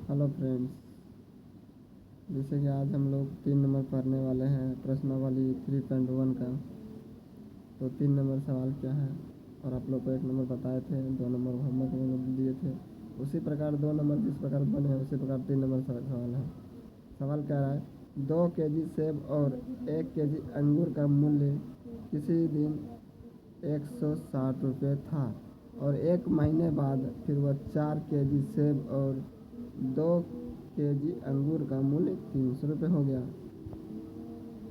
Hello friends, जैसे कि आज हम लोग 3 नंबर पढ़ने वाले हैं प्रश्नावली 3.1 का। तो 3 नंबर सवाल क्या है, और आप लोग को 1 नंबर बताए थे, 2 नंबर होमवर्क में दिए थे। उसी प्रकार 2 नंबर जिस प्रकार बने हैं उसी प्रकार 3 नंबर सवाल है। सवाल कह रहा है 2 kg सेब और 1 kg अंगूर का मूल्य किसी दिन 160 रुपये था और 1 महीने बाद फिर वह 4 kg सेब और 2 kg अंगूर का मूल्य 300 रुपये हो गया।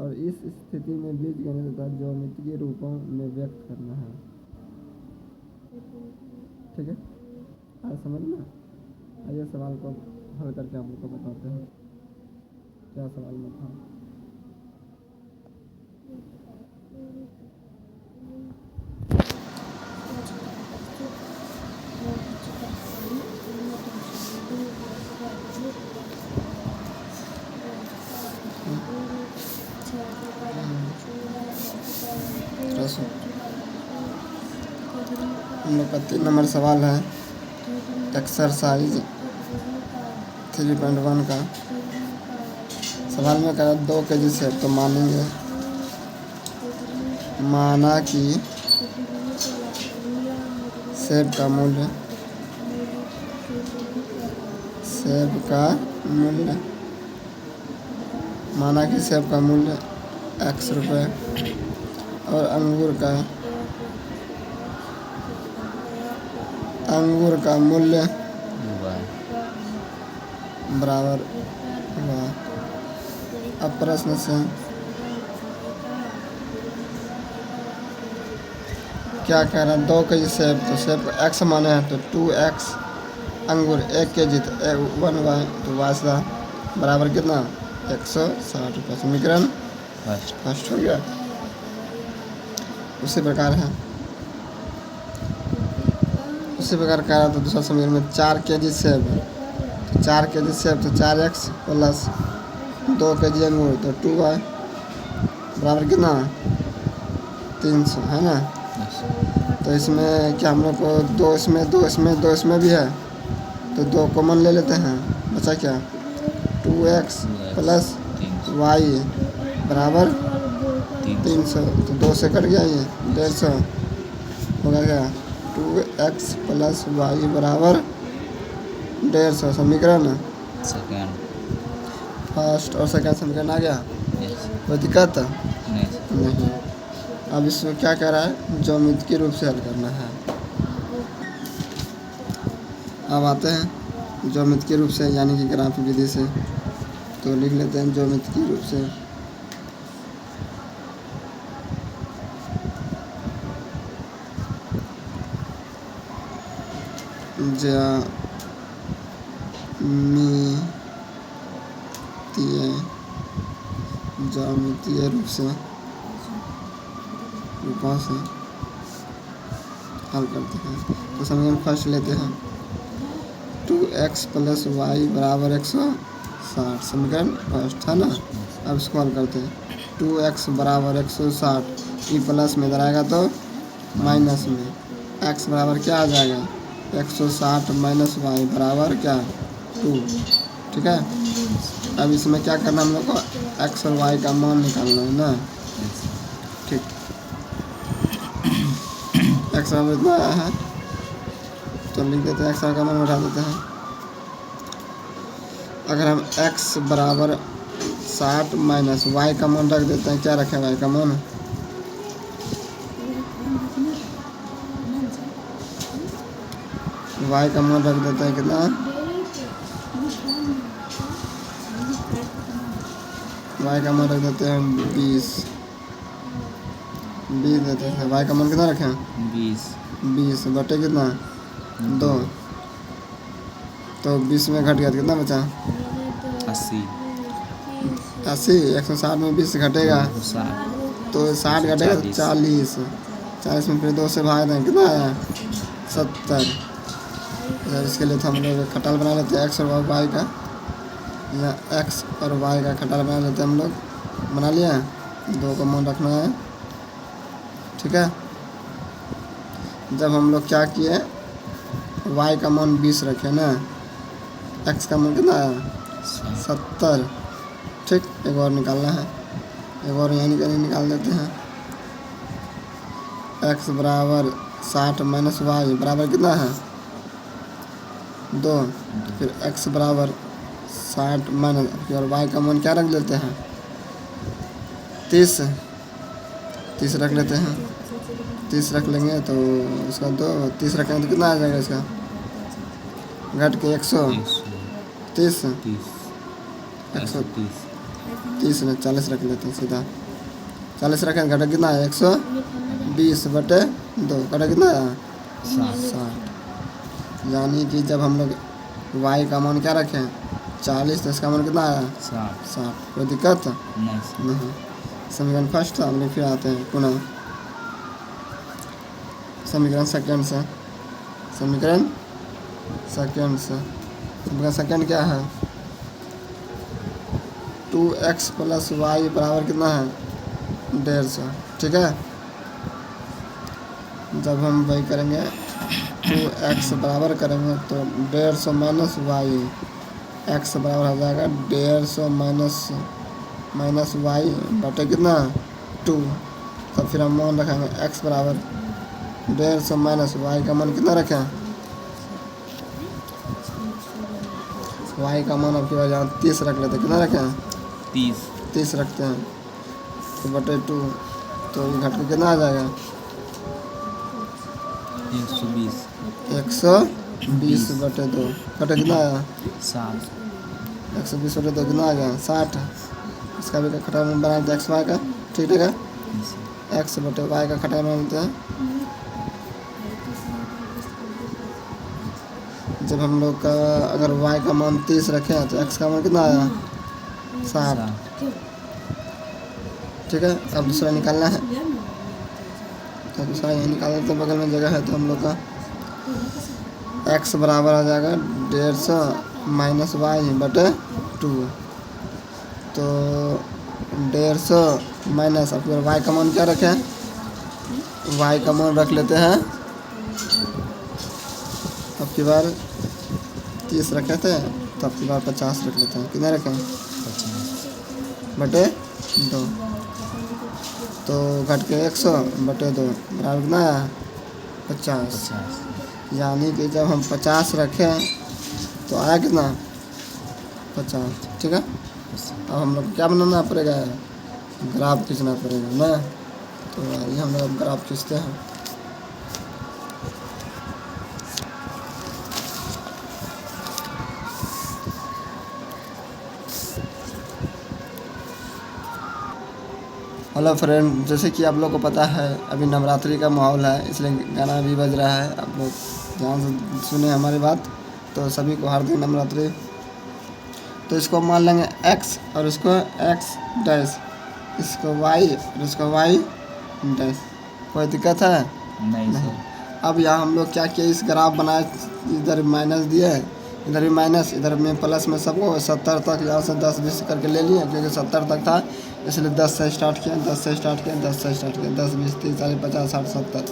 और इस स्थिति में बीजगणित तथा ज्यामितीय रूपों में व्यक्त करना है। ठीक है, आज समझना। आइए सवाल को हल करके आप लोग को बताते हैं क्या सवाल में था। हम लोग का 3 नंबर सवाल है एक्सरसाइज 3.1 का। सवाल में कहा 2 kg सेब, तो मानेंगे माना कि सेब का मूल्य माना कि सेब का मूल्य x रुपये और अंगूर का मूल्य बराबर हुआ। अब प्रश्न से क्या कह रहा है 2 kg सेब, तो सेब को x माने हैं तो 2x, अंगूर 1 kg तो 1y, तो वास्ता बराबर कितना 160 रुपये। समीकरण फर्स्ट हो गया। उसी प्रकार कह रहा था दूसरा समीकरण में 4 kg सेब, तो 4 kg सेब तो 4x प्लस 2 kg अंगूर तो 2y बराबर कितना 300 है ना। तो इसमें क्या हम लोग को दो इसमें भी है, तो 2 कॉमन ले लेते हैं, बचा क्या 2x प्लस y बराबर 300। तो 2 से कट गया, ये 150 होगा क्या 2x प्लस y बराबर 150। समीकरण फर्स्ट और सेकंड समीकरण आ गया। कोई दिक्कत नहीं। अब इसमें क्या कह रहा है ज्यामितीय रूप से हल करना है। अब आते हैं ज्यामितीय रूप से यानी कि ग्राफिक विधि से। तो लिख लेते हैं ज्यामितीय रूप से। ज्यामितीय रूपों से हल करते हैं। तो समीकरण फर्स्ट लेते हैं 2x प्लस वाई बराबर 160। समीकरण फर्स्ट है ना। अब इसको हल करते हैं 2x बराबर 160, ई प्लस में इधर आएगा तो माइनस में, x बराबर क्या आ जाएगा 160 माइनस वाई बराबर क्या 2। ठीक है। अब इसमें क्या करना हम लोग को x और y का मान निकालना है ना। ठीक, x बराबर इतना आया है तो लिख देते हैं, x का मान उठा देते हैं। अगर हम x बराबर 60 माइनस y का मान रख देते हैं, क्या रखें y का मान रख देते हैं कितना y का मान रख देते हैं 20 देते हैं। y का मान कितना रखें 20 बटे कितना 2, तो 20 में घट गया तो कितना बचा 80। 160 में 20 घटेगा तो 60 घटेगा तो 40 में फिर 2 से भाग दें, कितना आया 70। इसके लिए तो हम लोग खटाल बना लेते हैं x और y का, या x और y का खटाल बना लेते हैं हम लोग। बना लिया, 2 का मान रखना है। ठीक है। जब हम लोग क्या किए y का मान 20 रखे ना, एक्स का मान कितना आया 70। ठीक, एक और निकालना है, एक और यहाँ निकाल देते हैं। एक्स बराबर 60 माइनस वाई बराबर कितना है 2। फिर एक्स बराबर 60 माइनस और वाई का मान क्या रख लेते हैं 30 रख लेते हैं। 30 रख लेंगे तो इसका 30 रखेंगे तो कितना आ जाएगा इसका घट के 130 130 में 40 रख लेते हैं सीधा। 40 रखें घटा कितना है 120/2 घटा कितना है 60। यानी कि जब हम लोग y का मान क्या रखें 40 तो इसका मान कितना आया 60। कोई दिक्कत नहीं। समीकरण फर्स्ट था, हम लोग फिर आते हैं पुनः समीकरण सेकंड से। समीकरण सेकंड क्या है 2x + y बराबर कितना है 150। ठीक है, जब हम वही करेंगे 2x बराबर करेंगे तो 150 माइनस वाई, x बराबर हो जाएगा 150 माइनस वाई बटे कितना 2। तब फिर हम मान रखेंगे x बराबर 150 माइनस वाई का मान कितना रखें y का मान आपकी वजह 30 रख लेते हैं। कितना रखें 30 रखते हैं तो बटे 2 तो ये घट के कितना आ जाएगा 120/2 घटे कितना आया 120/2 कितना आ गया 60। इसका भी खटा बना देते हैं एक्स वाई का। ठीक है, एक्स बटे वाई का खटा बना देते हैं। जब हम लोग का अगर y का मान 30 रखें तो x का मान कितना आया 60। ठीक है, अब दूसरा निकालना है तो दूसरा यही निकाल देते हैं, बगल में जगह है तो हम लोग का x बराबर आ जाएगा 150 माइनस वाई बटे 2। तो 150 माइनस अब y का मान क्या रखें y का मान रख लेते हैं अब की बार 30 रखे थे तो अब की बार 50 रख लेते हैं। कितना रखें 50/2 तो घट के 100/2 बराबर कितना है 50। यानी कि जब हम 50 रखें तो आया कितना 50। ठीक है, अब हम लोग क्या बनाना पड़ेगा ग्राफ खींचना पड़ेगा ना। तो आइए हम लोग ग्राफ खींचते हैं। हेलो फ्रेंड, जैसे कि आप लोग को पता है अभी नवरात्रि का माहौल है, इसलिए गाना भी बज रहा है। आप लोग ध्यान से सुने हमारी बात। तो सभी को हार्दिक नवरात्रि। तो इसको मान लेंगे x और इसको x डैश, इसको y और इसको y डैश। कोई दिक्कत है नहीं। अब यहाँ हम लोग क्या किए इस ग्राफ बनाए, इधर माइनस दिए इधर भी माइनस, इधर में प्लस में सबको 70 तक यहाँ से 10-20 करके ले लिए क्योंकि 70 तक था, इसलिए 10 से स्टार्ट किया 10 से स्टार्ट किया 10 से स्टार्ट किया 10 20 30 40 50 60 70।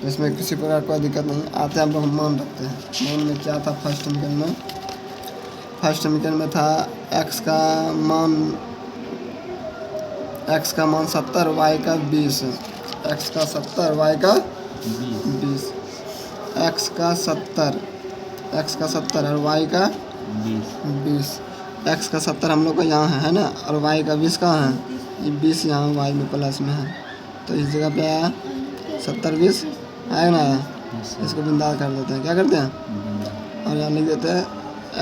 इसमें किसी प्रकार कोई दिक्कत नहीं। आते हैं हम लोग मान रखते हैं। मान में क्या था फर्स्ट समीकरण में था x का मान 70 y का 20। x का 70 y का 20। x का 70 और y का 20। x का 70 हम लोग का यहाँ है ना, और y का 20 कहाँ है, ये 20 यहाँ y में प्लस में है। तो इस जगह पे आया 70 20 आया ना आया। इसको बिंदास कर देते हैं, क्या करते हैं और यहाँ लिख देते हैं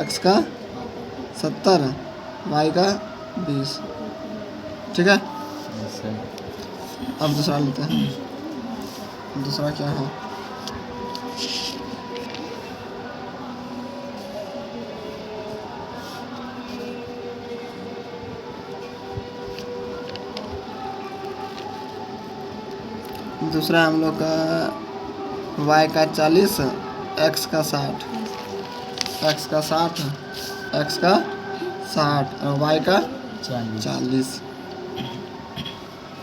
x का 70 y का 20। ठीक है, अब दूसरा लेते हैं। दूसरा क्या है दूसरा हम लोग का y का 40 x का 60 और y का 40।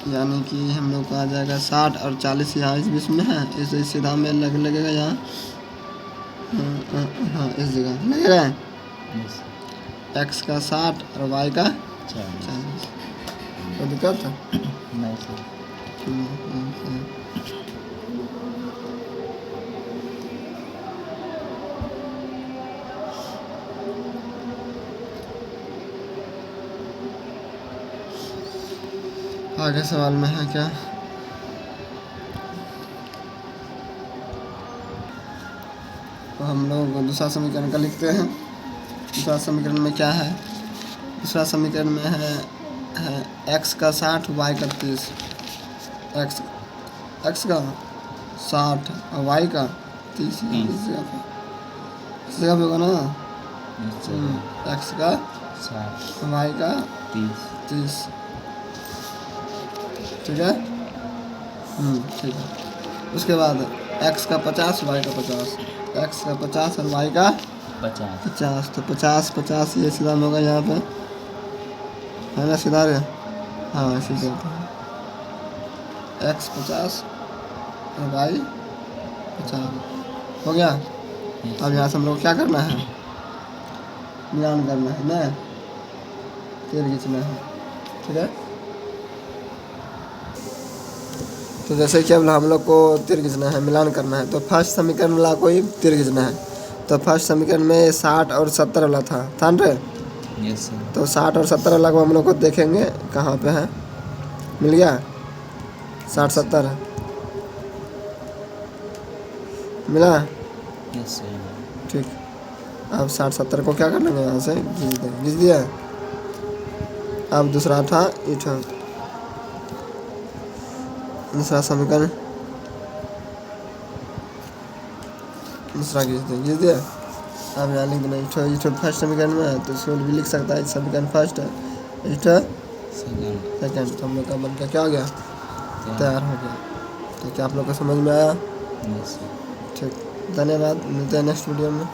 यानी कि हम लोग का आ जाएगा 60 और 40 यहाँ इस बीच में है, इसे सीधा में लगेगा यहाँ। हाँ इस जगह लगेगा यस एक्स का 60 और वाई का 40। 40। कोई दिक्कत है? नहीं सर। हम्म। आगे सवाल में है क्या? तो हम लोग दूसरा समीकरण का लिखते हैं। दूसरा समीकरण में क्या है? दूसरा समीकरण में है एक्स का 60 वाई का 30। एक्स का 60 और वाई का 30 इस जगह पे होगा ना। एक्स का 60 वाई का 30। ठीक है। ठीक है। उसके बाद एक्स का 50 वाई का 50। एक्स का 50 और वाई का 50। तो 50 ये सीधा में होगा यहाँ पे, है ना सीधा रे? हाँ सीधा एक्स 50 और वाई 50 हो गया। अब यहाँ से हम लोग क्या करना है? मिलान करना है ना, तीर खींचना है। ठीक है। तो जैसे कि अब हम लोग को तीर खींचना है, मिलान करना है, तो फर्स्ट समीकरण वाला को ही तीर खींचना है। तो फर्स्ट समीकरण में 60 और 70 वाला था ना रे? Yes sir. तो 60 और 70 वाला को हम लोग को देखेंगे कहाँ पे है। मिल गया 60 70 मिला। Yes sir. ठीक। अब 60 70 को क्या कर लेंगे, यहाँ से घिस दिया। अब दूसरा था इठा, दूसरा समीकरण दूसरा घिस दिया। अब यहाँ लिख देना इठो फर्स्ट समीकरण में है, तो इसको भी लिख सकता है समीकरण फर्स्ट है, इठो सेकेंड। तो हम लोग का बन के क्या हो गया, तैयार हो गया। तो क्या आप लोग को समझ में आया? Yes sir. ठीक, धन्यवाद। मिलते हैं नेक्स्ट वीडियो में।